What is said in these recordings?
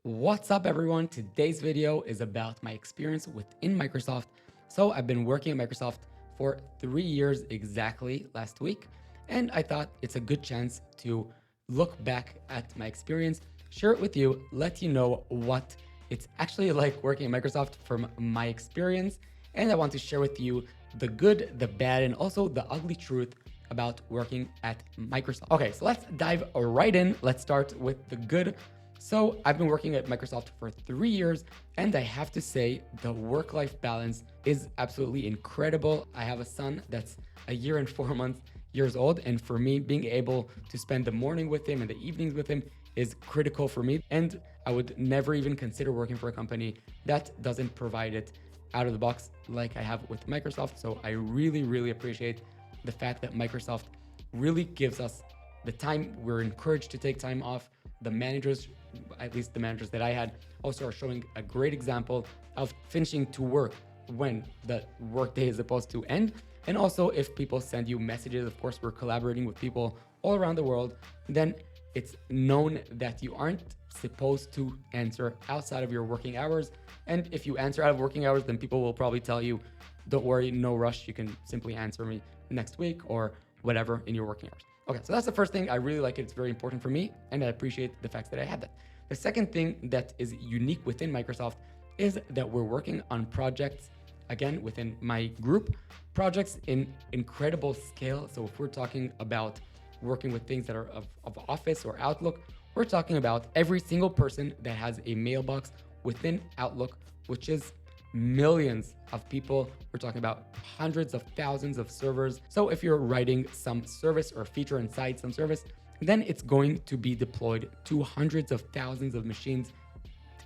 What's up, everyone? Today's video is about my experience within Microsoft. So I've been working at Microsoft for 3 years exactly last week, and I thought it's a good chance to look back at my experience, share it with you, let you know what it's actually like working at Microsoft from my experience, and I want to share with you the good, the bad, and also the ugly truth about working at Microsoft. Okay, so let's dive right in. Let's start with the good. So I've been working at Microsoft for 3 years, and I have to say the work-life balance is absolutely incredible. I have a son that's a year and 4 months years old, and for me, being able to spend the morning with him and the evenings with him is critical for me. And I would never even consider working for a company that doesn't provide it out of the box like I have with Microsoft. So I really appreciate the fact that Microsoft really gives us the time. We're encouraged to take time off. The managers, at least the managers that I had, also are showing a great example of finishing to work when the workday is supposed to end. And also, if people send you messages, of course, we're collaborating with people all around the world, then it's known that you aren't supposed to answer outside of your working hours. And if you answer out of working hours, then people will probably tell you, don't worry, no rush, you can simply answer me next week or whatever in your working hours. Okay, so that's the first thing. I really like it. It's very important for me, and I appreciate the fact that I had that. The second thing that is unique within Microsoft is that we're working on projects, again, within my group, projects in incredible scale. So if we're talking about working with things that are of Office or Outlook, we're talking about every single person that has a mailbox within Outlook, which is millions of people. We're talking about hundreds of thousands of servers. So if you're writing some service or feature inside some service, then it's going to be deployed to hundreds of thousands of machines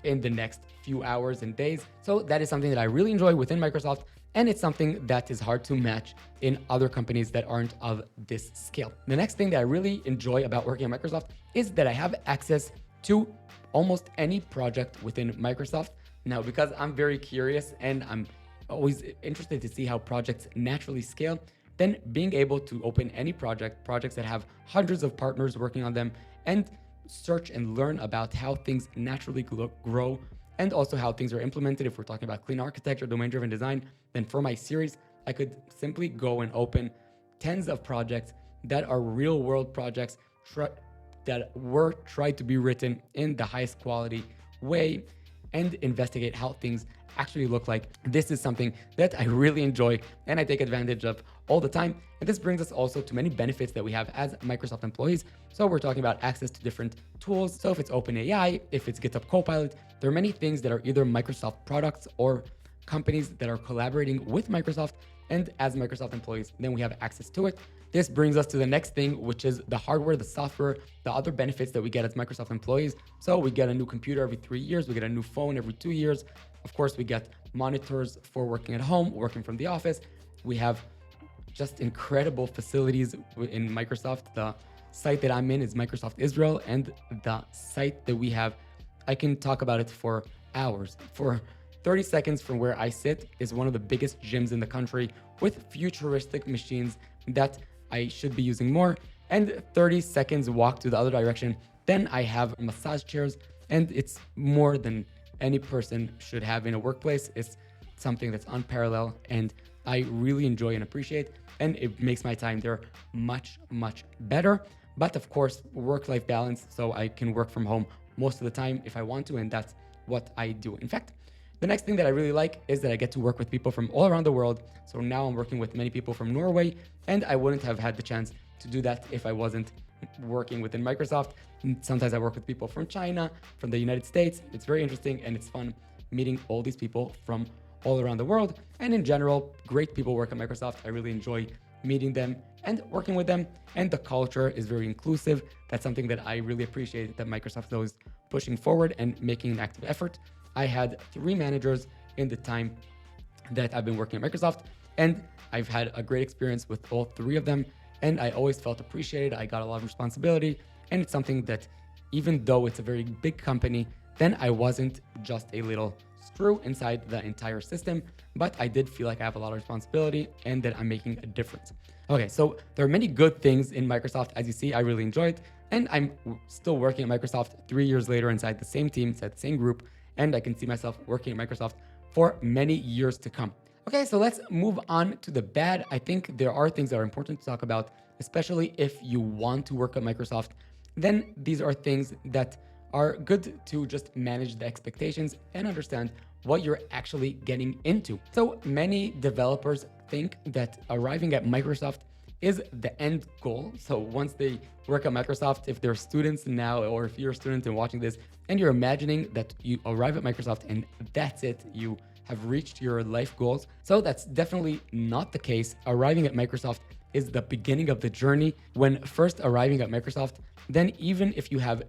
in the next few hours and days. So that is something that I really enjoy within Microsoft, and it's something that is hard to match in other companies that aren't of this scale. The next thing that I really enjoy about working at Microsoft is that I have access to almost any project within Microsoft. Now, because I'm very curious and I'm always interested to see how projects naturally scale, then being able to open any projects that have hundreds of partners working on them, and search and learn about how things naturally grow and also how things are implemented. If we're talking about clean architecture, domain-driven design, then for my series, I could simply go and open tens of projects that are real-world projects that were tried to be written in the highest quality way, and investigate how things actually look like. This is something that I really enjoy and I take advantage of all the time. And this brings us also to many benefits that we have as Microsoft employees. So we're talking about access to different tools. So if it's OpenAI, if it's GitHub Copilot, there are many things that are either Microsoft products or companies that are collaborating with Microsoft. And as Microsoft employees, then we have access to it. This brings us to the next thing, which is the hardware, the software, the other benefits that we get as Microsoft employees. So we get a new computer every 3 years, we get a new phone every 2 years. Of course, we get monitors for working at home, working from the office. We have just incredible facilities in Microsoft. The site that I'm in is Microsoft Israel, and the site that we have, I can talk about it for hours. For 30 seconds from where I sit is one of the biggest gyms in the country with futuristic machines that I should be using more. And 30 seconds walk to the other direction, then I have massage chairs, and it's more than any person should have in a workplace. It's something that's unparalleled, and I really enjoy and appreciate, and it makes my time there much better. But of course, work-life balance, so I can work from home most of the time if I want to, and that's what I do. In fact, the next thing that I really like is that I get to work with people from all around the world. So now I'm working with many people from Norway, and I wouldn't have had the chance to do that if I wasn't working within Microsoft. Sometimes I work with people from China, from the United States. It's very interesting and it's fun meeting all these people from all around the world. And in general, great people work at Microsoft. I really enjoy meeting them and working with them. And the culture is very inclusive. That's something that I really appreciate, that Microsoft is always pushing forward and making an active effort. I had 3 managers in the time that I've been working at Microsoft, and I've had a great experience with all 3 of them, and I always felt appreciated. I got a lot of responsibility, and it's something that, even though it's a very big company, then I wasn't just a little screw inside the entire system, but I did feel like I have a lot of responsibility and that I'm making a difference. Okay, so there are many good things in Microsoft. As you see, I really enjoy it, And I'm still working at Microsoft 3 years later inside the same team, inside the same group, and I can see myself working at Microsoft for many years to come. Okay, so let's move on to the bad. I think there are things that are important to talk about, especially if you want to work at Microsoft. Then these are things that are good to just manage the expectations and understand what you're actually getting into. So many developers think that arriving at Microsoft is the end goal. So once they work at Microsoft, if they're students now, or if you're a student and watching this, and you're imagining that you arrive at Microsoft and that's it, you have reached your life goals. So that's definitely not the case. Arriving at Microsoft is the beginning of the journey. When first arriving at Microsoft, then even if you have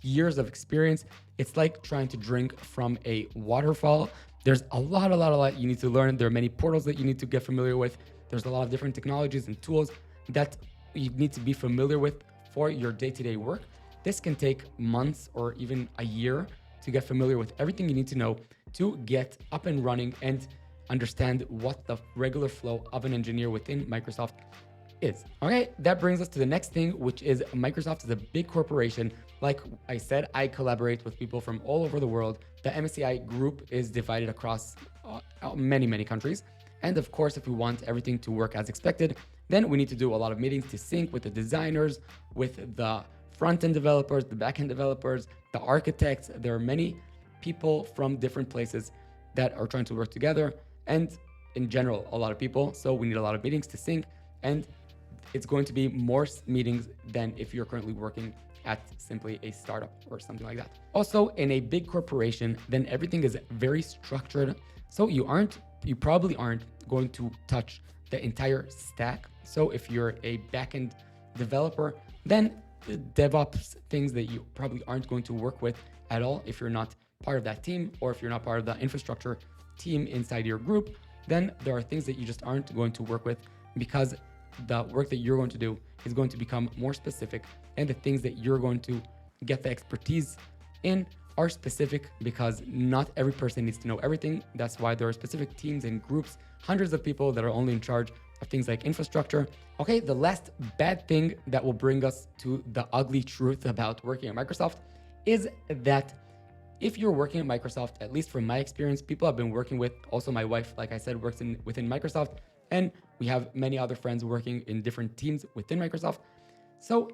years of experience, it's like trying to drink from a waterfall. There's a lot you need to learn. There are many portals that you need to get familiar with. There's a lot of different technologies and tools that you need to be familiar with for your day-to-day work. This can take months or even a year to get familiar with everything you need to know to get up and running and understand what the regular flow of an engineer within Microsoft is. Okay, that brings us to the next thing, which is Microsoft is a big corporation. Like I said, I collaborate with people from all over the world. The MSCI group is divided across many countries. And of course, if we want everything to work as expected, then we need to do a lot of meetings to sync with the designers, with the front-end developers, the back-end developers, the architects. There are many people from different places that are trying to work together, and in general, a lot of people. So we need a lot of meetings to sync, and it's going to be more meetings than if you're currently working at simply a startup or something like that. Also, in a big corporation, then everything is very structured. So you probably aren't going to touch the entire stack. So if you're a backend developer, then DevOps things that you probably aren't going to work with at all if you're not part of that team, or if you're not part of the infrastructure team inside your group, then there are things that you just aren't going to work with, because the work that you're going to do is going to become more specific, and the things that you're going to get the expertise in are specific, because not every person needs to know everything. That's why there are specific teams and groups, hundreds of people that are only in charge of things like infrastructure. Okay, the last bad thing that will bring us to the ugly truth about working at Microsoft is that if you're working at Microsoft, at least from my experience, people I've been working with, also my wife, like I said, works within Microsoft, and we have many other friends working in different teams within Microsoft. So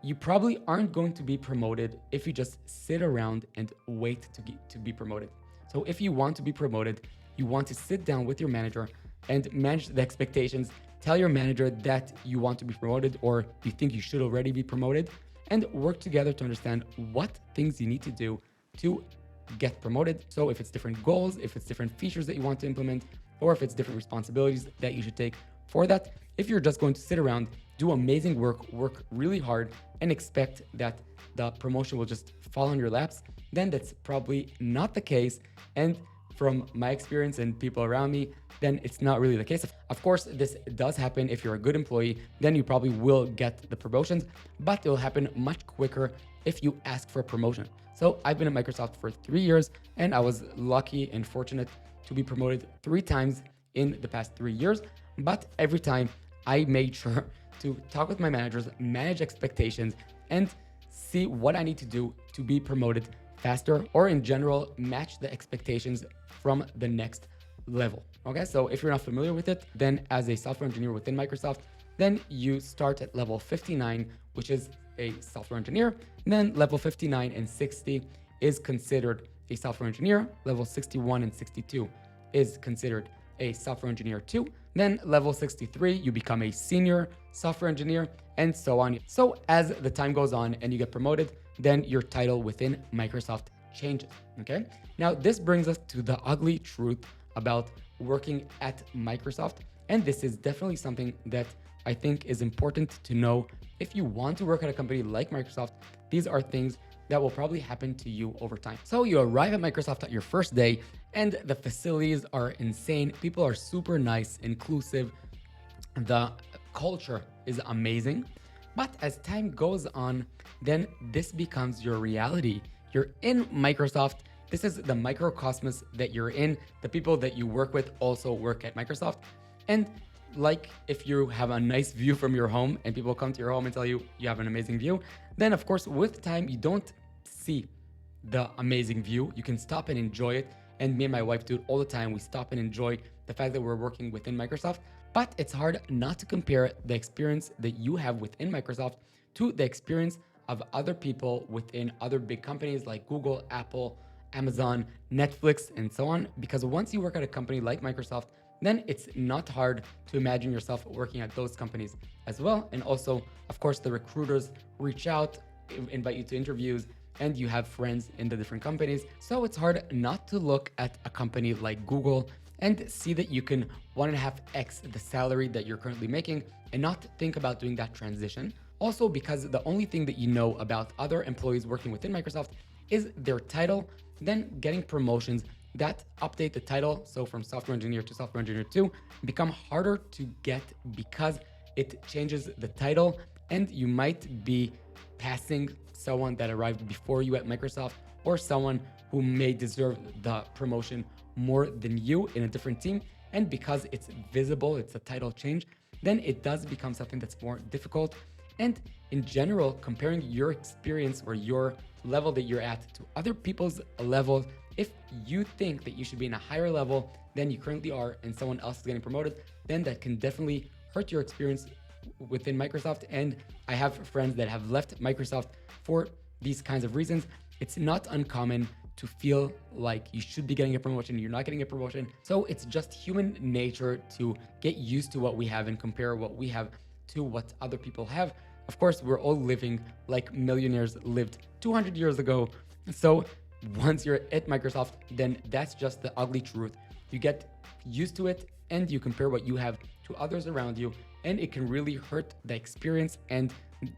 you probably aren't going to be promoted if you just sit around and wait to be promoted. So if you want to be promoted, you want to sit down with your manager and manage the expectations. Tell your manager that you want to be promoted, or you think you should already be promoted, and work together to understand what things you need to do to get promoted. So if it's different goals, if it's different features that you want to implement, or if it's different responsibilities that you should take for that. If you're just going to sit around, do amazing work really hard, and expect that the promotion will just fall on your laps, then that's probably not the case. And from my experience and people around me, then it's not really the case. Of course, this does happen. If you're a good employee, then you probably will get the promotions, but it will happen much quicker if you ask for a promotion. So I've been at Microsoft for 3 years, and I was lucky and fortunate to be promoted 3 times in the past 3 years. But every time I made sure to talk with my managers, manage expectations, and see what I need to do to be promoted faster, or in general, match the expectations from the next level. Okay, so if you're not familiar with it, then as a software engineer within Microsoft, then you start at level 59, which is a software engineer. Then level 59 and 60 is considered a software engineer. Level 61 and 62 is considered a software engineer 2. Then level 63, you become a senior software engineer, and so on. So as the time goes on and you get promoted, then your title within Microsoft changes. Okay. Now this brings us to the ugly truth about working at Microsoft. And this is definitely something that I think is important to know. If you want to work at a company like Microsoft, these are things that will probably happen to you over time. So you arrive at Microsoft at your first day, and the facilities are insane. People are super nice, inclusive. The culture is amazing. But as time goes on, then this becomes your reality. You're in Microsoft. This is the microcosmos that you're in. The people that you work with also work at Microsoft. And like if you have a nice view from your home and people come to your home and tell you you have an amazing view, then of course with time you don't see the amazing view. You can stop and enjoy it. And me and my wife do it all the time. We stop and enjoy the fact that we're working within Microsoft. But it's hard not to compare the experience that you have within Microsoft to the experience of other people within other big companies like Google, Apple, Amazon, Netflix, and so on. Because once you work at a company like Microsoft, then it's not hard to imagine yourself working at those companies as well. And also, of course, the recruiters reach out, invite you to interviews, and you have friends in the different companies. So it's hard not to look at a company like Google and see that you can 1.5x the salary that you're currently making and not think about doing that transition. Also, because the only thing that you know about other employees working within Microsoft is their title, then getting promotions that update the title. So from software engineer to software engineer 2 become harder to get because it changes the title, and you might be passing someone that arrived before you at Microsoft or someone who may deserve the promotion more than you in a different team. And because it's visible, it's a title change, then it does become something that's more difficult. And in general, comparing your experience or your level that you're at to other people's levels, if you think that you should be in a higher level than you currently are and someone else is getting promoted, then that can definitely hurt your experience within Microsoft. And I have friends that have left Microsoft for these kinds of reasons. It's not uncommon to feel like you should be getting a promotion, you're not getting a promotion. So it's just human nature to get used to what we have and compare what we have to what other people have. Of course, we're all living like millionaires lived 200 years ago. So once you're at Microsoft, then that's just the ugly truth. You get used to it and you compare what you have to others around you, and it can really hurt the experience and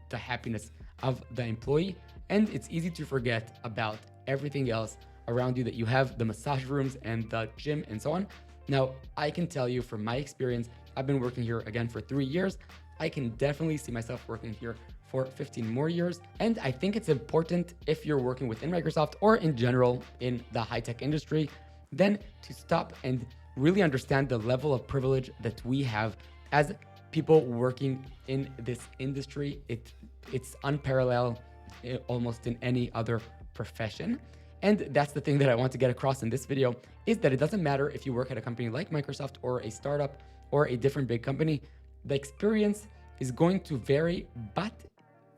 the happiness of the employee. And it's easy to forget about everything else around you that you have, the massage rooms and the gym and so on. Now, I can tell you from my experience, I've been working here again for 3 years. I can definitely see myself working here for 15 more years. And I think it's important, if you're working within Microsoft or in general in the high-tech industry, then to stop and really understand the level of privilege that we have as people working in this industry. It's unparalleled almost in any other profession. And that's the thing that I want to get across in this video, is that it doesn't matter if you work at a company like Microsoft or a startup or a different big company. The experience is going to vary, but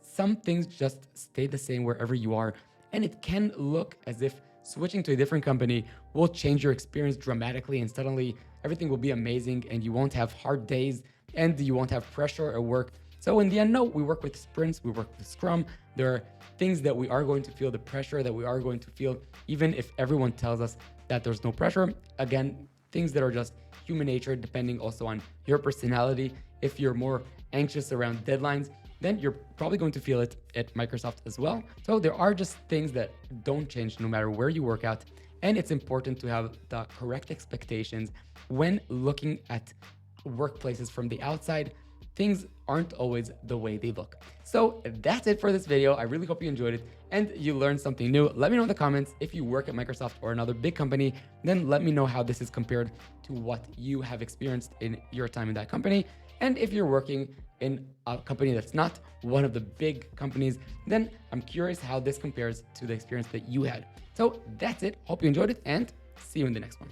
some things just stay the same wherever you are. And it can look as if switching to a different company will change your experience dramatically, and suddenly everything will be amazing and you won't have hard days and you won't have pressure at work. So in the end, no, we work with sprints, we work with Scrum. There are things that we are going to feel, the pressure that we are going to feel, even if everyone tells us that there's no pressure. Again, things that are just human nature, depending also on your personality. If you're more anxious around deadlines, then you're probably going to feel it at Microsoft as well. So there are just things that don't change no matter where you work at. And it's important to have the correct expectations when looking at workplaces from the outside. Things aren't always the way they look. So that's it for this video. I really hope you enjoyed it and you learned something new. Let me know in the comments if you work at Microsoft or another big company. Then let me know how this is compared to what you have experienced in your time in that company. And if you're working in a company that's not one of the big companies, then I'm curious how this compares to the experience that you had. So that's it. Hope you enjoyed it and see you in the next one.